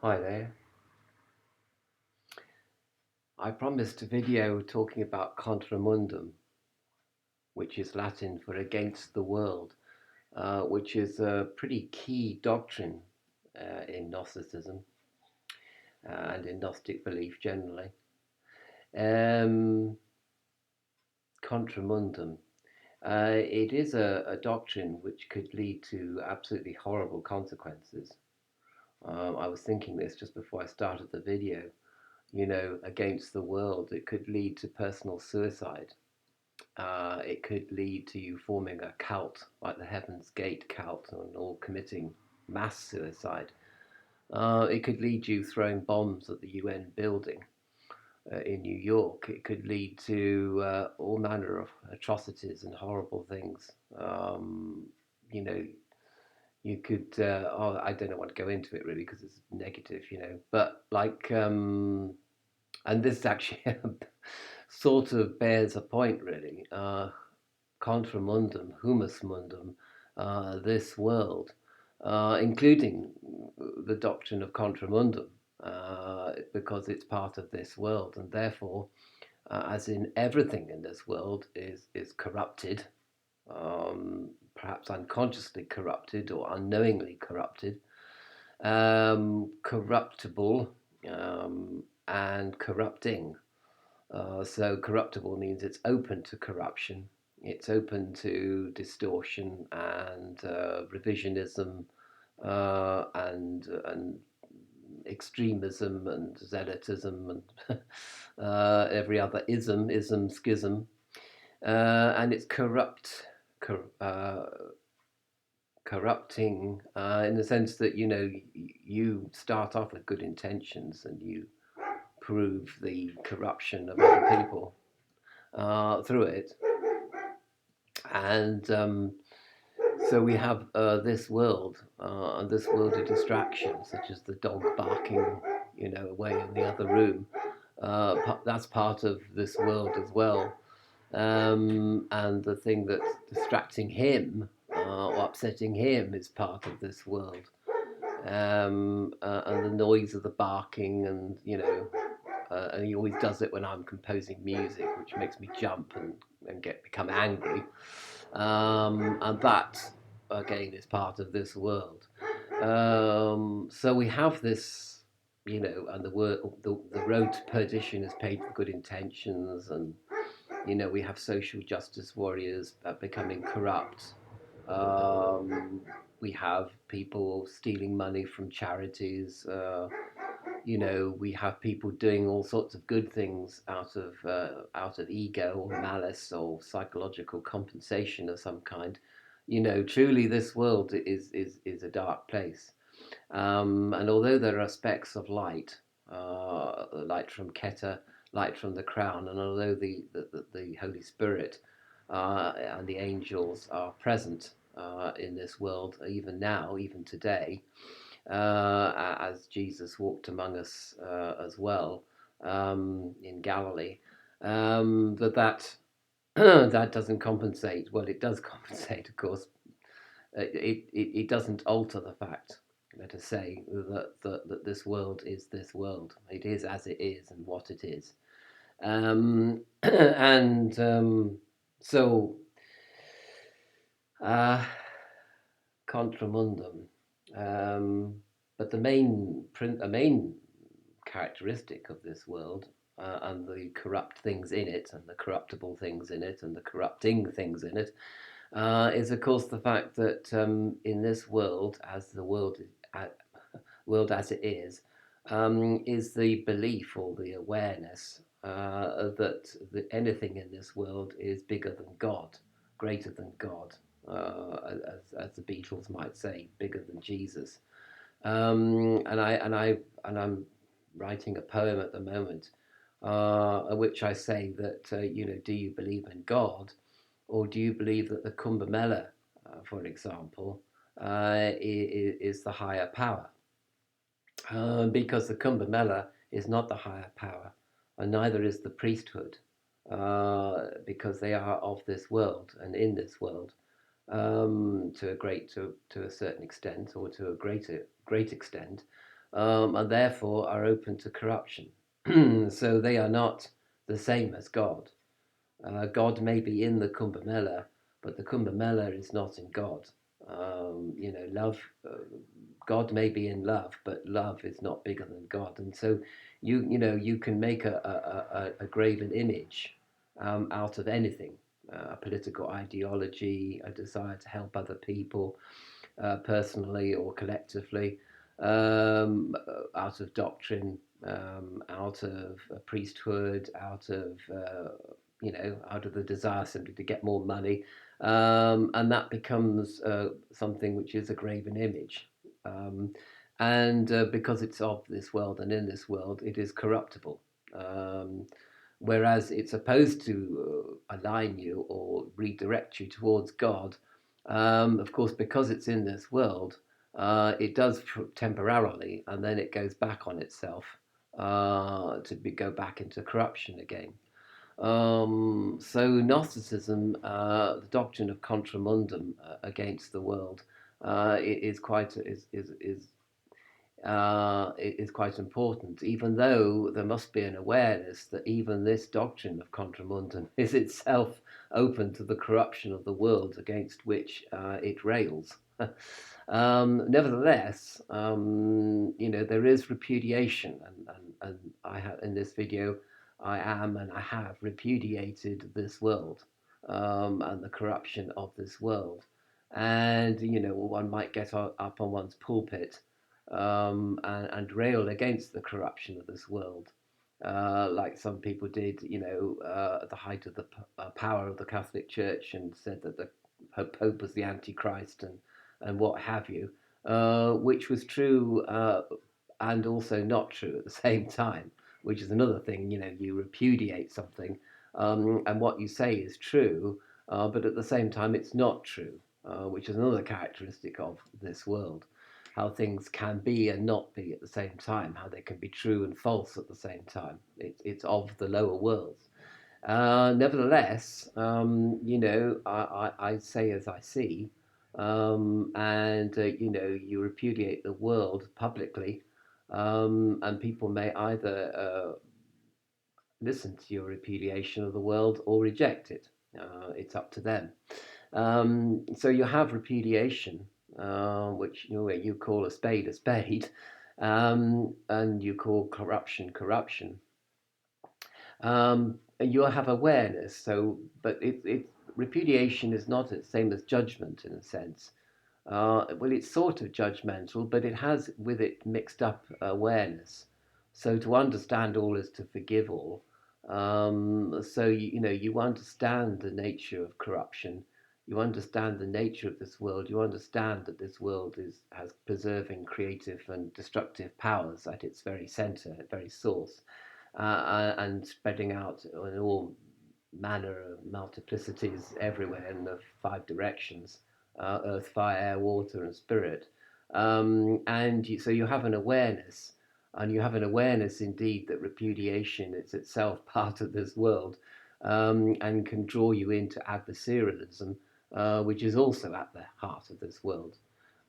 Hi there. I promised a video talking about contra mundum, which is Latin for against the world, which is a pretty key doctrine in Gnosticism and in Gnostic belief generally. Um, contra mundum. It is a doctrine which could lead to absolutely horrible consequences. I was thinking this just before I started the video. Against the world, it could lead to personal suicide. It could lead to you forming a cult, like the Heaven's Gate cult, and all committing mass suicide. It could lead you throwing bombs at the UN building in New York. It could lead to all manner of atrocities and horrible things. You know, you could, I don't want to go into it really because it's negative, but and this actually sort of bears a point really. Contra mundum, humus mundum, this world, including the doctrine of contra mundum, because it's part of this world, and therefore, as in everything in this world, is corrupted, perhaps unconsciously corrupted or unknowingly corrupted, corruptible, and corrupting. So corruptible means it's open to corruption. It's open to distortion and revisionism and extremism and zealotism and every other ism, schism, and it's corrupting in the sense that you start off with good intentions and you prove the corruption of other people through it. And so we have this world, and this world of distractions, such as the dog barking, away in the other room. That's part of this world as well. And the thing that's distracting him or upsetting him is part of this world. And the noise of the barking, and he always does it when I'm composing music, which makes me jump and become angry. And that, again, is part of this world. So we have this, and the road to perdition is paved with good intentions, and we have social justice warriors becoming corrupt. We have people stealing money from charities. We have people doing all sorts of good things out of ego or malice or psychological compensation of some kind. Truly, this world is a dark place. And although there are specks of light from Keter, light from the crown, and although the Holy Spirit and the angels are present in this world, even now, even today, as Jesus walked among us as well in Galilee, that that doesn't compensate. Well, it does compensate, of course. It doesn't alter the fact, let us say, that this world is this world. It is as it is and what it is. And so, uh, contra mundum. But a main characteristic of this world and the corrupt things in it, and the corruptible things in it, and the corrupting things in it, is of course the fact that in this world, as the world as it is the belief or the awareness that anything in this world is bigger than God, greater than God, as the Beatles might say, bigger than Jesus. And I'm writing a poem at the moment, which I say that do you believe in God, or do you believe that the Kumbh Mela, for example, is the higher power? Because the Kumbh Mela is not the higher power, and neither is the priesthood, because they are of this world and in this world to a certain extent, or to a great extent. and therefore are open to corruption. So they are not the same as God. God may be in the Kumbh Mela, but the Kumbh Mela is not in God. Love, God may be in love, but love is not bigger than God. And so you can make a graven image out of anything, a political ideology, a desire to help other people, personally or collectively, out of doctrine, out of priesthood, out of the desire simply to get more money, and that becomes something which is a graven image. And because it's of this world and in this world, it is corruptible. Whereas it's supposed to align you or redirect you towards God. Of course, because it's in this world, it does temporarily, and then it goes back on itself go back into corruption again. So Gnosticism, the doctrine of contra mundum, against the world, is quite is quite important, even though there must be an awareness that even this doctrine of contra mundum is itself open to the corruption of the world against which it rails. Nevertheless, there is repudiation, and I have in this video, I am and I have repudiated this world, and the corruption of this world. And one might get up on one's pulpit, and railed against the corruption of this world, like some people did, at the height of the power of the Catholic Church, and said that the Pope was the Antichrist and what have you, which was true and also not true at the same time, which is another thing. You repudiate something, and what you say is true, but at the same time it's not true, which is another characteristic of this world. How things can be and not be at the same time, how they can be true and false at the same time. It's of the lower worlds. Nevertheless, I say as I see, and you repudiate the world publicly, and people may either listen to your repudiation of the world or reject it. It's up to them. So you have repudiation, which you call a spade, and you call corruption corruption. You have awareness. So, but repudiation is not the same as judgment in a sense. Well, it's sort of judgmental, but it has with it mixed up awareness. So to understand all is to forgive all. So you understand the nature of corruption. You understand the nature of this world. You understand that this world has preserving, creative, and destructive powers at its very center, at very source, and spreading out in all manner of multiplicities everywhere in the five directions: earth, fire, air, water, and spirit. So you have an awareness, and you have an awareness indeed that repudiation is itself part of this world, and can draw you into adversarialism, which is also at the heart of this world.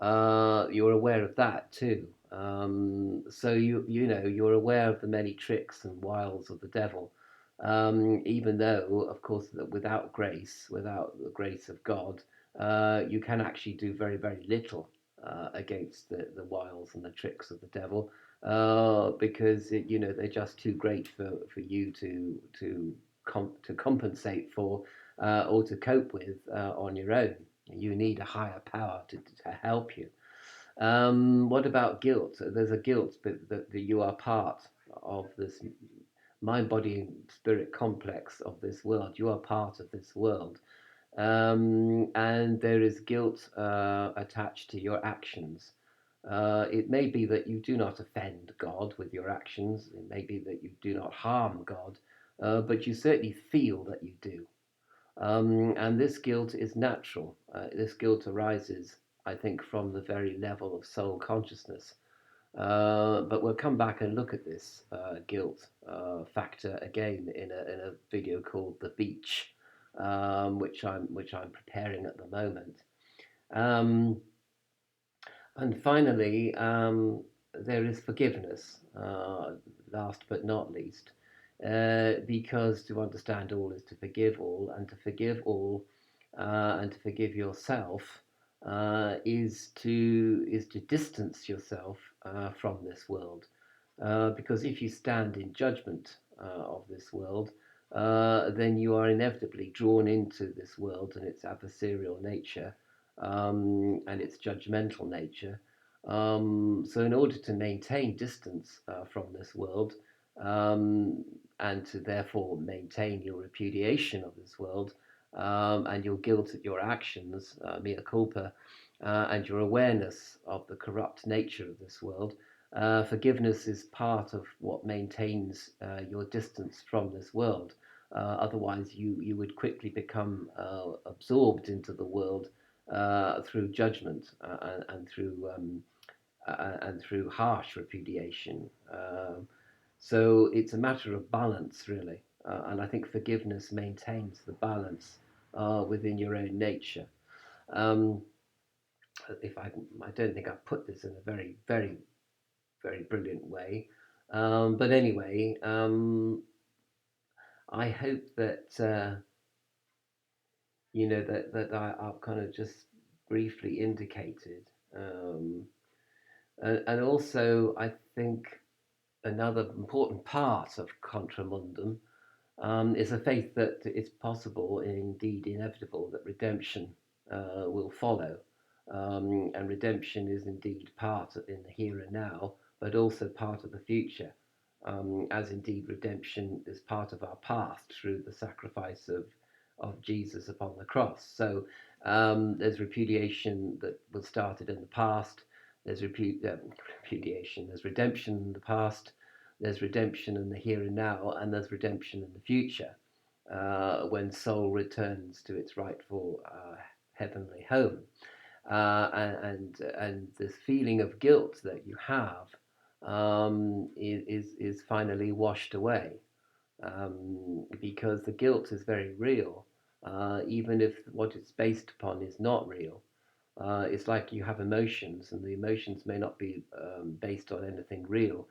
You're aware of that too. So you're aware of the many tricks and wiles of the devil, even though, of course, that without grace, without the grace of God, you can actually do very, very little against the wiles and the tricks of the devil, because they're just too great for you to compensate for, or to cope with on your own. You need a higher power to help you. What about guilt? There's a guilt, but that you are part of this mind, body, and spirit complex of this world. You are part of this world. And there is guilt attached to your actions. It may be that you do not offend God with your actions. It may be that you do not harm God, but you certainly feel that you do. And this guilt is natural. This guilt arises, I think, from the very level of soul consciousness. But we'll come back and look at this guilt factor again in a video called "The Beach," which I'm preparing at the moment. And finally, there is forgiveness, last but not least, because to understand all is to forgive all, and to forgive all, and to forgive yourself is to distance yourself from this world, because if you stand in judgment of this world, then you are inevitably drawn into this world and its adversarial nature, and its judgmental nature. So, in order to maintain distance from this world, um, and to therefore maintain your repudiation of this world, and your guilt at your actions, mea culpa, and your awareness of the corrupt nature of this world, forgiveness is part of what maintains your distance from this world. Otherwise, you would quickly become absorbed into the world through judgment, and through harsh repudiation. So it's a matter of balance, really. And I think forgiveness maintains the balance within your own nature. Um, if I don't think I've put this in a very, very, very brilliant way. But anyway, I hope that I've kind of just briefly indicated. And also, I think another important part of Contra Mundum is a faith that it's possible and indeed inevitable that redemption will follow. And redemption is indeed part in the here and now, but also part of the future, as indeed redemption is part of our past through the sacrifice of Jesus upon the cross. So there's repudiation that was started in the past. There's repudiation. There's redemption in the past. There's redemption in the here and now, and there's redemption in the future, when soul returns to its rightful heavenly home. And this feeling of guilt that you have is finally washed away, because the guilt is very real, even if what it's based upon is not real. It's like you have emotions, and the emotions may not be based on anything real,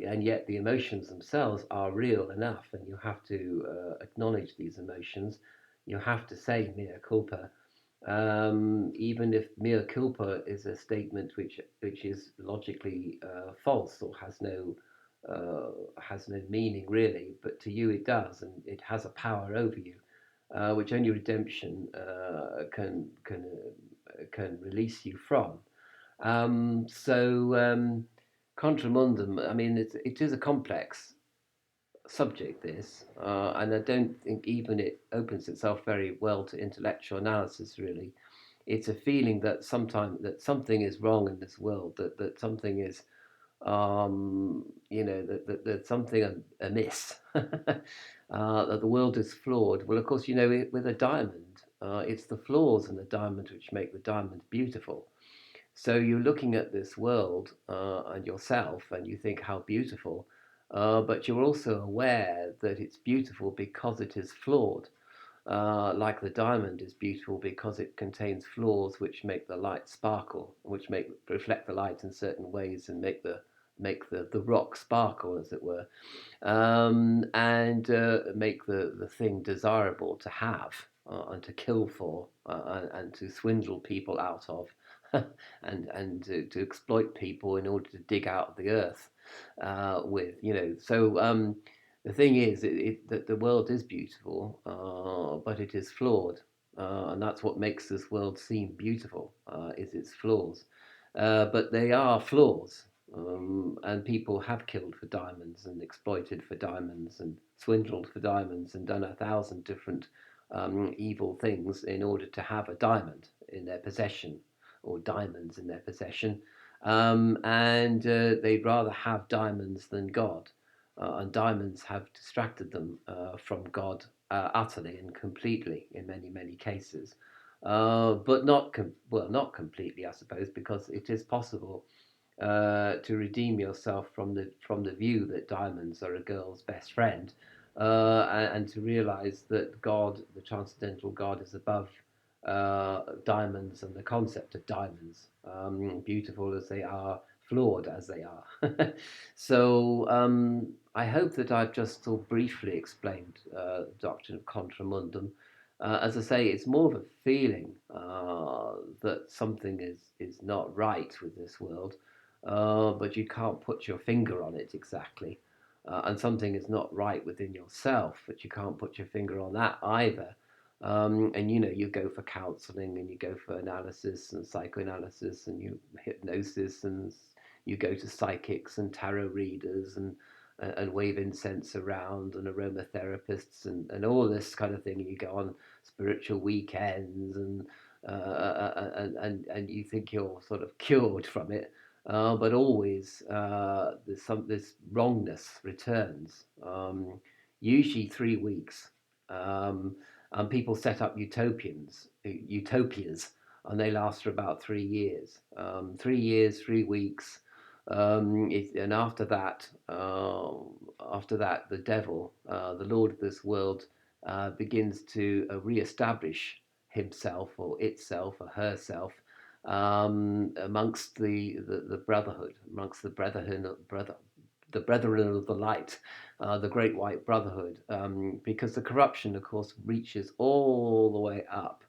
and yet the emotions themselves are real enough, and you have to acknowledge these emotions. You have to say mea culpa, even if mea culpa is a statement which is logically false, or has no meaning really, but to you it does, and it has a power over you, which only redemption can release you from. So Contra Mundum, I mean, it is a complex subject, this, and I don't think even it opens itself very well to intellectual analysis, really. It's a feeling that sometimes that something is wrong in this world, that something is, that something amiss, that the world is flawed. Well, of course, with a diamond, it's the flaws in the diamond which make the diamond beautiful. So you're looking at this world and yourself, and you think how beautiful, but you're also aware that it's beautiful because it is flawed. Like the diamond is beautiful because it contains flaws which make the light sparkle, which reflect the light in certain ways and make the rock sparkle, as it were, and make the thing desirable to have, and to kill for, and to swindle people out of, and to exploit people in order to dig out the earth with. So the thing is that the world is beautiful, but it is flawed, and that's what makes this world seem beautiful, is its flaws. But they are flaws, and people have killed for diamonds and exploited for diamonds and swindled for diamonds and done 1,000 different evil things in order to have a diamond in their possession, or diamonds in their possession. And they'd rather have diamonds than God. And diamonds have distracted them from God utterly and completely in many, many cases. But not completely, I suppose, because it is possible to redeem yourself from the view that diamonds are a girl's best friend, and to realize that God, the transcendental God, is above diamonds and the concept of diamonds, beautiful as they are, flawed as they are. So I hope that I've just so briefly explained the doctrine of contra mundum. As I say, it's more of a feeling that something is not right with this world, but you can't put your finger on it exactly. And something is not right within yourself, but you can't put your finger on that either. And you go for counseling and you go for analysis and psychoanalysis and you hypnosis and you go to psychics and tarot readers and wave incense around and aromatherapists and all this kind of thing. And you go on spiritual weekends and you think you're sort of cured from it. But always this wrongness returns. Usually 3 weeks. And people set up utopias, and they last for about 3 years. 3 years, 3 weeks, and after that, the devil, the lord of this world, begins to re-establish himself or itself or herself amongst the brotherhood, amongst the brethren of the light, the great white brotherhood, because the corruption, of course, reaches all the way up,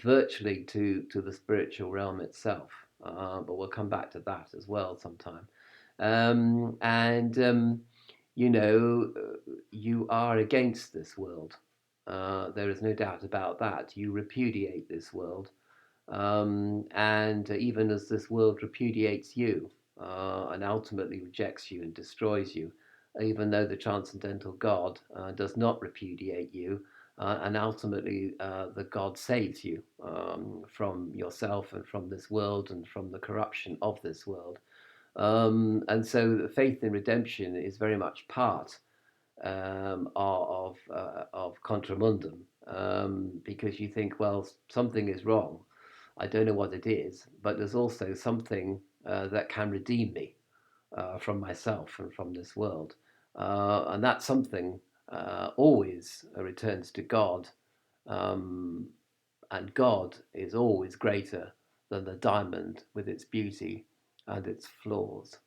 virtually to the spiritual realm itself. But we'll come back to that as well sometime. And you know, you are against this world. There is no doubt about that. You repudiate this world. And even as this world repudiates you and ultimately rejects you and destroys you, even though the transcendental God does not repudiate you, and ultimately the God saves you from yourself and from this world and from the corruption of this world. And so the faith in redemption is very much part of contra mundum, because you think, well, something is wrong. I don't know what it is, but there's also something that can redeem me from myself and from this world. And that something always returns to God, um, and God is always greater than the diamond with its beauty and its flaws.